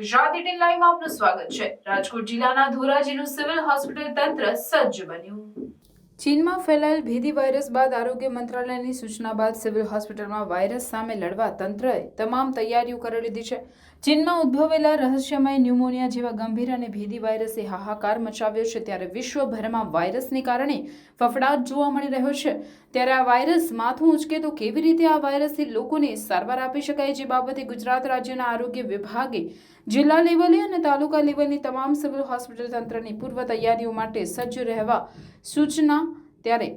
ગુજરાત 18 લાઈવમાં આપનું સ્વાગત છે। રાજકોટ જિલ્લાના ધોરાજીનું સિવિલ હોસ્પિટલ તંત્ર સજ્જ બન્યું। ચીનમાં ફેલાયેલ ભેદી વાયરસ બાદ આરોગ્ય મંત્રાલયની સૂચના બાદ સિવિલ હોસ્પિટલમાં વાયરસ સામે લડવા તંત્રએ તમામ તૈયારીઓ કરી લીધી છે। ચીનમાં ઉદ્ભવેલા રહસ્યમય ન્યુમોનિયા જેવા ગંભીર અને ભેદી વાયરસે હાહાકાર મચાવ્યો છે, ત્યારે વિશ્વભરમાં વાયરસને કારણે ફફડાટ જોવા મળી રહ્યો છે। ત્યારે આ વાયરસ માથું ઉંચકે તો કેવી રીતે આ વાયરસથી લોકોને સારવાર આપી શકાય, જે બાબતે ગુજરાત રાજ્યના આરોગ્ય વિભાગે જિલ્લા લેવલે અને તાલુકા લેવલની તમામ સિવિલ હોસ્પિટલ તંત્રની પૂર્વ તૈયારીઓ માટે સજ્જ રહેવા સૂચના। ત્યારે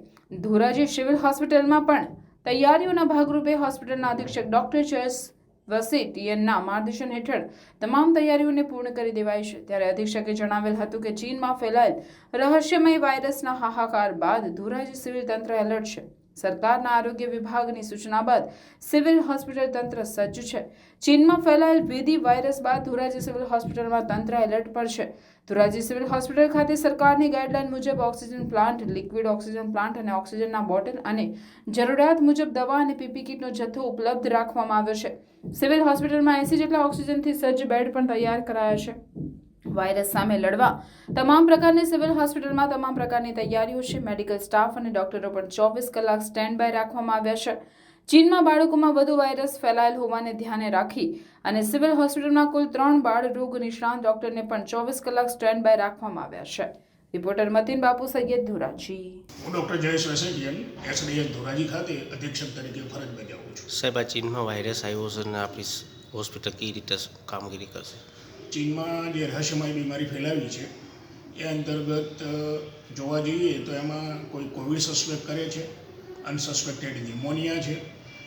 ધોરાજી સિવિલ હોસ્પિટલમાં પણ તૈયારીઓના ભાગરૂપે હોસ્પિટલના અધિક્ષક ડોક્ટર ચેસ વસેટિયનના માર્ગદર્શન હેઠળ તમામ તૈયારીઓને પૂર્ણ કરી દેવાઈ છે। ત્યારે અધિક્ષકે જણાવેલ હતું કે ચીનમાં ફેલાયેલ રહસ્યમય વાયરસના હાહાકાર બાદ ધોરાજી સિવિલ તંત્ર એલર્ટ છે। સરકારના આરોગ્ય વિભાગની સૂચના બાદ સિવિલ હોસ્પિટલ તંત્ર સજ્જ છે। ચીનમાં ફેલાયેલ ભેદી વાયરસ બાદ ધોરાજી સિવિલ હોસ્પિટલમાં તંત્ર એલર્ટ પર છે। ધોરાજી સિવિલ હોસ્પિટલ ખાતે સરકારની ગાઈડલાઈન મુજબ oxygen plant, liquid oxygen plant અને ઓક્સિજનના બોટલ અને જરૂરિયાત મુજબ દવા અને પીપી કિટનો જથ્થો ઉપલબ્ધ રાખવામાં આવ્યો છે। સિવિલ હોસ્પિટલમાં 80 જેટલા ઓક્સિજનથી સજ્જ બેડ પણ તૈયાર કરાયા છે। વાયરસ સામે લડવા તમામ પ્રકારની સિવિલ હોસ્પિટલમાં તમામ પ્રકારની તૈયારીઓ છે। મેડિકલ સ્ટાફ અને ડોક્ટરો પણ 24 કલાક સ્ટેન્ડ બાય રાખવામાં આવ્યા છે। ચીનમાં બાળકોમાં વધુ વાયરસ ફેલાયેલ હોવાને ધ્યાને રાખી અને સિવિલ હોસ્પિટલમાં કુલ 3 બાળ રોગ નિષ્ણાત ડોક્ટરને પણ 24 કલાક સ્ટેન્ડ બાય રાખવામાં આવ્યા છે। રિપોર્ટર મતીન બાપુ સૈયદ, ધોરાજી। હું ડૉક્ટર જયેશ વસેટિયન એસડીએચ ધોરાજી ખાતે અધિક્ષક તરીકે ફરજ બજાવું છું। સાહેબ, આ ચીનમાં વાયરસ આવ્યો છે અને આપણી હોસ્પિટલ કઈ રીતે કામગીરી કરશે? ચીનમાં જે રહસ્યમય બીમારી ફેલાવી છે એ અંતર્ગત જોવા જઈએ તો એમાં કોઈ કોવિડ સસ્પેક્ટ કરે છે, અનસસ્પેક્ટેડ ન્યુમોનિયા છે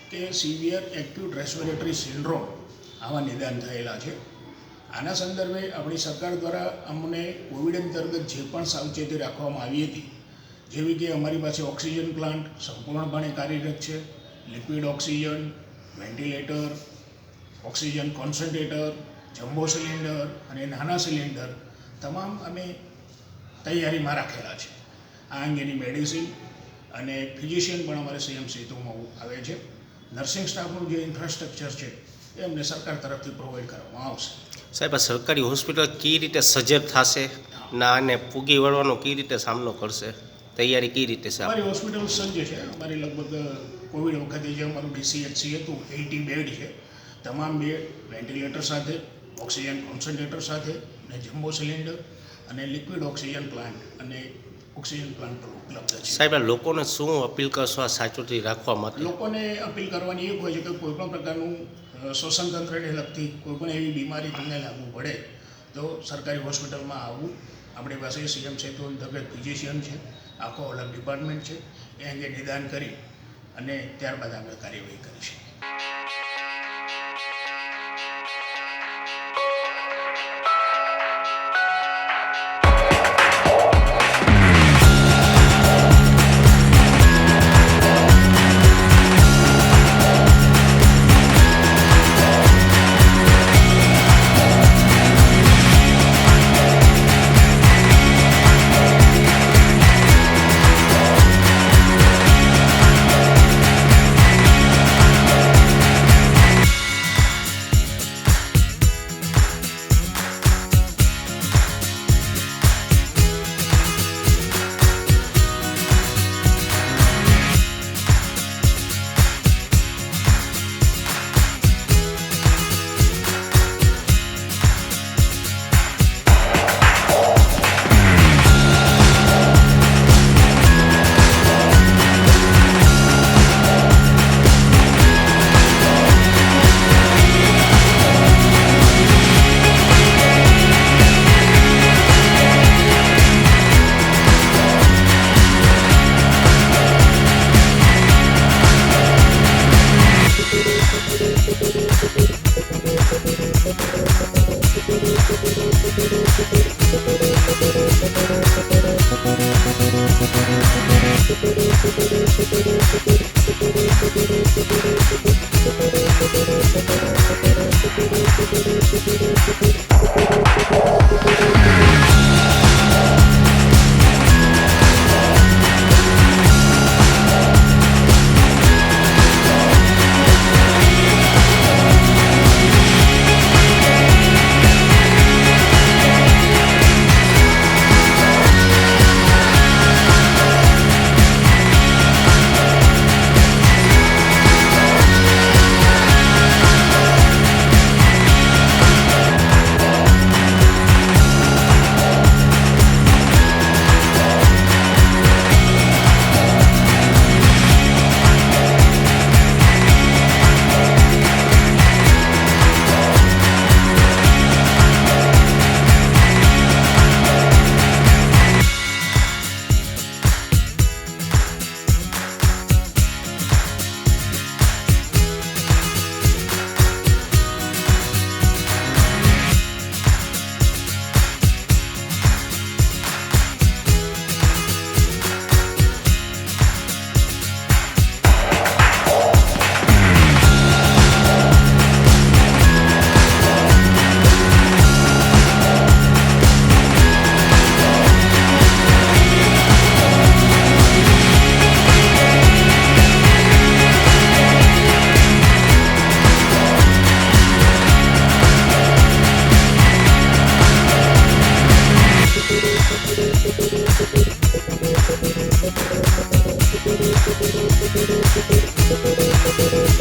કે સિવિયર એક્યુટ રેસ્પિરેટરી સિન્ડ્રોમ આવા નિદાન થયેલા છે। આના સંદર્ભે આપણી સરકાર દ્વારા અમને કોવિડ અંતર્ગત જે પણ સાવચેતી રાખવામાં આવી હતી, જેવી કે અમારી પાસે ઓક્સિજન પ્લાન્ટ સંપૂર્ણપણે કાર્યરત છે, liquid oxygen, ventilator, oxygen concentrator, jumbo cylinder અને નાના સિલિન્ડર તમામ અમે તૈયારીમાં રાખેલા છે। આ અંગેની મેડિસિન અને ફિઝિશિયન પણ અમારે સીએમ સેતુમાં આવે છે। નર્સિંગ સ્ટાફનું જે ઇન્ફ્રાસ્ટ્રક્ચર છે એ અમને સરકાર તરફથી પ્રોવાઈડ કરવામાં આવશે। સાહેબ, આ સરકારી હોસ્પિટલ કઈ રીતે સજ્જ થશે ના અને પૂગી વળવાનો કઈ રીતે સામનો કરશે? તૈયારી કઈ રીતે છે? અમારી હોસ્પિટલ સજ્જ છે। અમારી લગભગ કોવિડ વખતે જે અમારું ડીસીએચસી હતું 80 બેડ છે, તમામ બેડ વેન્ટિલેટર સાથે, ઓક્સિજન કોન્સન્ટ્રેટર સાથે અને જમ્બો સિલિન્ડર અને લિક્વિડ ઓક્સિજન પ્લાન્ટ અને ઓક્સિજન પ્લાન્ટ પર ઉપલબ્ધ છે। સાહેબ, આ લોકોને શું અપીલ કરશો આ સાચવતી રાખવા માટે? લોકોને અપીલ કરવાની એ હોય છે કે કોઈપણ પ્રકારનું શ્વસન તંત્રને લગતી કોઈપણ એવી બીમારી તમને લાગુ પડે તો સરકારી હોસ્પિટલમાં આવવું। આપણી પાસે સીએમ સેતુ અંતર્ગત ફિઝિશિયન છે, આખો અલગ ડિપાર્ટમેન્ટ છે, એ અંગે નિદાન કરી અને ત્યારબાદ આપણે કાર્યવાહી કરીશું।